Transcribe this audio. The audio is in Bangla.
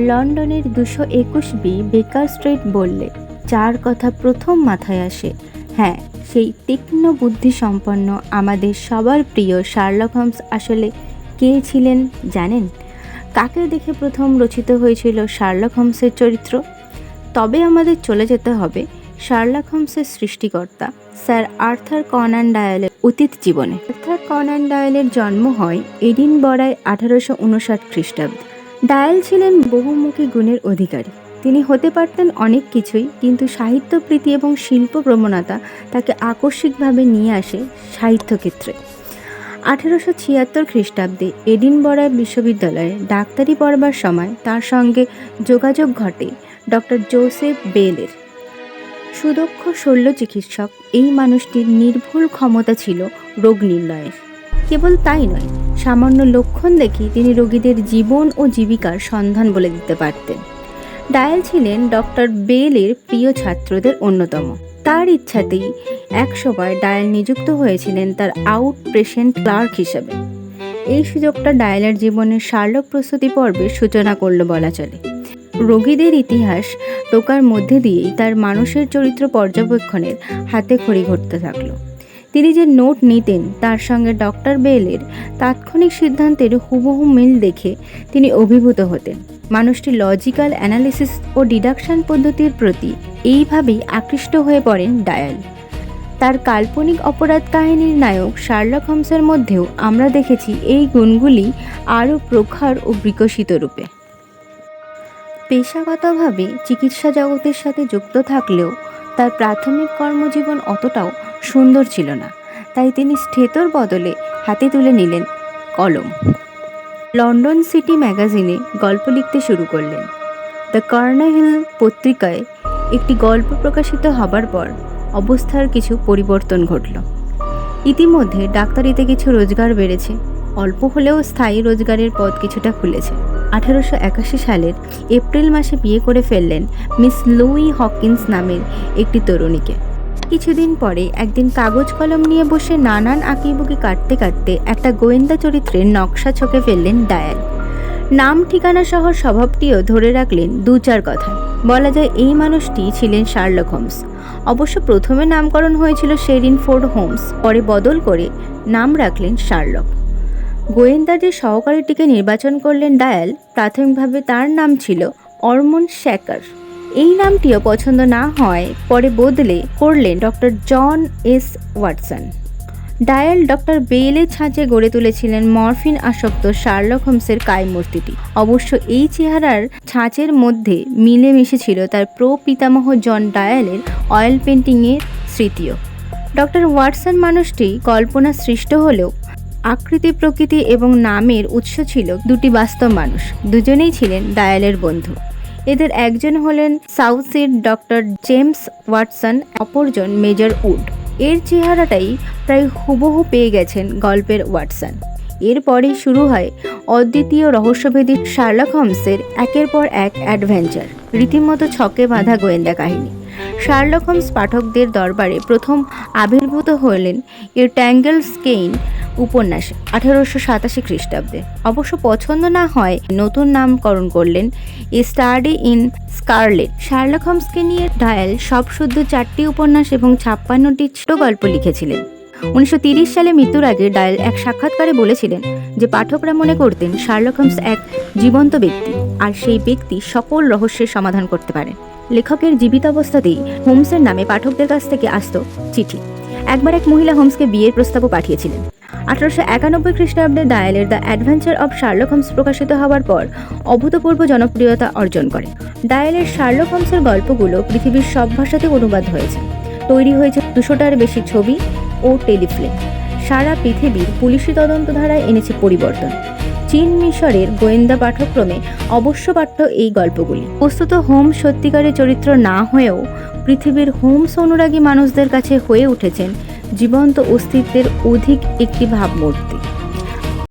লন্ডনের 221 বেকার স্ট্রিট বললে যার কথা প্রথম মাথায় আসে, হ্যাঁ, সেই তীক্ষ্ণ বুদ্ধিসম্পন্ন আমাদের সবার প্রিয় শার্লক হোমস আসলে কে ছিলেন জানেন? কাকে দেখে প্রথম রচিত হয়েছিল শার্লক হোমসের চরিত্র? তবে আমাদের চলে যেতে হবে শার্লক হোমসের সৃষ্টিকর্তা স্যার আর্থার কনান ডয়েলের অতীত জীবনে। আর্থার কনান ডয়েলের জন্ম হয় এডিনবরায় 1859 খ্রিস্টাব্দে। ডায়েল ছিলেন বহুমুখী গুণের অধিকারী। তিনি হতে পারতেন অনেক কিছুই, কিন্তু সাহিত্যপ্রীতি এবং শিল্প প্রবণতা তাকে আকস্মিকভাবে নিয়ে আসে সাহিত্যক্ষেত্রে। 1876 খ্রিস্টাব্দে এডিনবরা বিশ্ববিদ্যালয়ে ডাক্তারি পড়বার সময় তার সঙ্গে যোগাযোগ ঘটে ডক্টর জোসেফ বেলের। সুদক্ষ শল্য চিকিৎসক এই মানুষটির নির্ভুল ক্ষমতা ছিল রোগ নির্ণয়ের। কেবল তাই নয়, সামান্য লক্ষণ দেখে তিনি রোগীদের জীবন ও জীবিকার সন্ধান বলে দিতে পারতেন। ডায়েল ছিলেন ডক্টর বেলের প্রিয় ছাত্রদের অন্যতম। তার ইচ্ছাতেই একসময় ডায়েল নিযুক্ত হয়েছিলেন তার আউট পেশেন্ট ক্লার্ক হিসেবে। এই সুযোগটা ডায়েলের জীবনের শার্লক প্রস্তুতি পর্বের সূচনা করল বলা চলে। রোগীদের ইতিহাস টোকার মধ্যে দিয়েই তার মানুষের চরিত্র পর্যবেক্ষণের হাতে খড়ি ঘটতে থাকলো। তিনি যে নোট নিতেন তার সঙ্গে ডক্টর বেলের তাৎক্ষণিক সিদ্ধান্তের হুবহু মিল দেখে তিনি অভিভূত হতেন। মানুষটি লজিক্যাল অ্যানালিসিস ও ডিডাকশন পদ্ধতির প্রতি এইভাবেই আকৃষ্ট হয়ে পড়েন ডায়াল। তার কাল্পনিক অপরাধ কাহিনীর নায়ক শার্লক হোমসের মধ্যেও আমরা দেখেছি এই গুণগুলি আরও প্রখর ও বিকশিত রূপে। পেশাগতভাবে চিকিৎসা জগতের সাথে যুক্ত থাকলেও তার প্রাথমিক কর্মজীবন অতটাও সুন্দর ছিল না, তাই তিনি স্টেথোর বদলে হাতে তুলে নিলেন কলম। লন্ডন সিটি ম্যাগাজিনে গল্প লিখতে শুরু করলেন। দ্য কার্নাহিল পত্রিকায় একটি গল্প প্রকাশিত হবার পর অবস্থার কিছু পরিবর্তন ঘটল। ইতিমধ্যে ডাক্তারিতে কিছু রোজগার বেড়েছে, অল্প হলেও স্থায়ী রোজগারের পথ কিছুটা খুলেছে। 1881 সালের এপ্রিল মাসে বিয়ে করে ফেললেন মিস লুই হকিন্স নামের একটি তরুণীকে। কিছুদিন পরে একদিন কাগজ কলম নিয়ে বসে নানান আঁকিবুকি কাটতে কাটতে একটা গোয়েন্দা চরিত্রের নকশা ছকে ফেললেন ডায়াল। নাম ঠিকানা সহ স্বভাবটিও ধরে রাখলেন 2-4 কথায়। বলা যায় এই মানুষটি ছিলেন শার্লক হোমস। অবশ্য প্রথমে নামকরণ হয়েছিল শেরিনফোর্ড হোমস, পরে বদল করে নাম রাখলেন শার্লক। গোয়েন্দাদের সহকারীটিকে নির্বাচন করলেন ডায়াল। প্রাথমিকভাবে তার নাম ছিল অরমন্ড শ্যাকার। এই নামটিও পছন্দ না হয় পরে বদলে করলেন ডক্টর জন এস ওয়াটসন। ডায়াল ডক্টর বেলের ছাঁচে গড়ে তুলেছিলেন মরফিন আসক্ত শার্লক হোমসের কায়মূর্তিটি। অবশ্য এই চেহারার ছাঁচের মধ্যে মিলে মিশেছিল তার প্রপিতামহ জন ডায়ালের অয়েল পেন্টিংয়ের স্মৃতিও। ডক্টর ওয়াটসন মানুষটি কল্পনা সৃষ্ট হলেও আকৃতি, প্রকৃতি এবং নামের উৎস ছিল দুটি বাস্তব মানুষ। দুজনেই ছিলেন ডায়ালের বন্ধু। এদের একজন হলেন সাউথসির ডক্টর জেমস ওয়াটসন, অপরজন মেজর উড। এর চেহারাটাই প্রায় হুবহু পেয়ে গেছেন গল্পের ওয়াটসন। এরপরেই শুরু হয় অদ্বিতীয় রহস্যভেদী শার্লক হোমসের একের পর এক অ্যাডভেঞ্চার, রীতিমতো ছকে বাঁধা গোয়েন্দা কাহিনী। শার্লক হোমস পাঠকদের দরবারে প্রথম আবির্ভূত হলেন এ ট্যাঙ্গল স্কেইন উপন্যাসে 1887 খ্রিস্টাব্দে। অবশ্য পছন্দ না হয় নতুন নামকরণ করলেন a study in scarlet. Sherlock হোমসকে নিয়ে ডায়াল সবসুদ্ধ 4টি উপন্যাস এবং 56টি ছোট গল্প লিখেছিলেন। 1930 সালে মৃত্যুর আগে ডায়াল এক সাক্ষাৎকারে বলেছিলেন যে পাঠকরা মনে করতেন শার্লক হোমস এক জীবন্ত ব্যক্তি, আর সেই ব্যক্তি সকল রহস্যের সমাধান করতে পারেন। লেখকের জীবিত অবস্থাতেই হোমসের নামে পাঠকদের কাছ থেকে আসত চিঠি। একবার এক মহিলা হোমসকে বিয়ের প্রস্তাবও পাঠিয়েছিলেন। 1891 খ্রিস্টাব্দে ডায়ালের the adventure of Sherlock Holmes প্রকাশিত হওয়ার পর অভূতপূর্ব জনপ্রিয়তা অর্জন করে। ডায়ালের শার্লক হোমসের গল্পগুলো পৃথিবীর সব ভাষাতে অনুবাদ হয়েছে। তৈরি হয়েছে 200টার বেশি ছবি ও টেলিফিল্ম। সারা পৃথিবীর পুলিশি তদন্তধারায় এনেছে পরিবর্তন। চীন মিশরের গোয়েন্দা পাঠ্যক্রমে অবশ্য পাঠ্য এই গল্পগুলি। বস্তুত হোমস সত্যিকারের চরিত্র না হয়েও পৃথিবীর হোমস অনুরাগী মানুষদের কাছে হয়ে উঠেছেন জীবন্ত অস্তিত্বের অধিক একটি ভাবমূর্তি।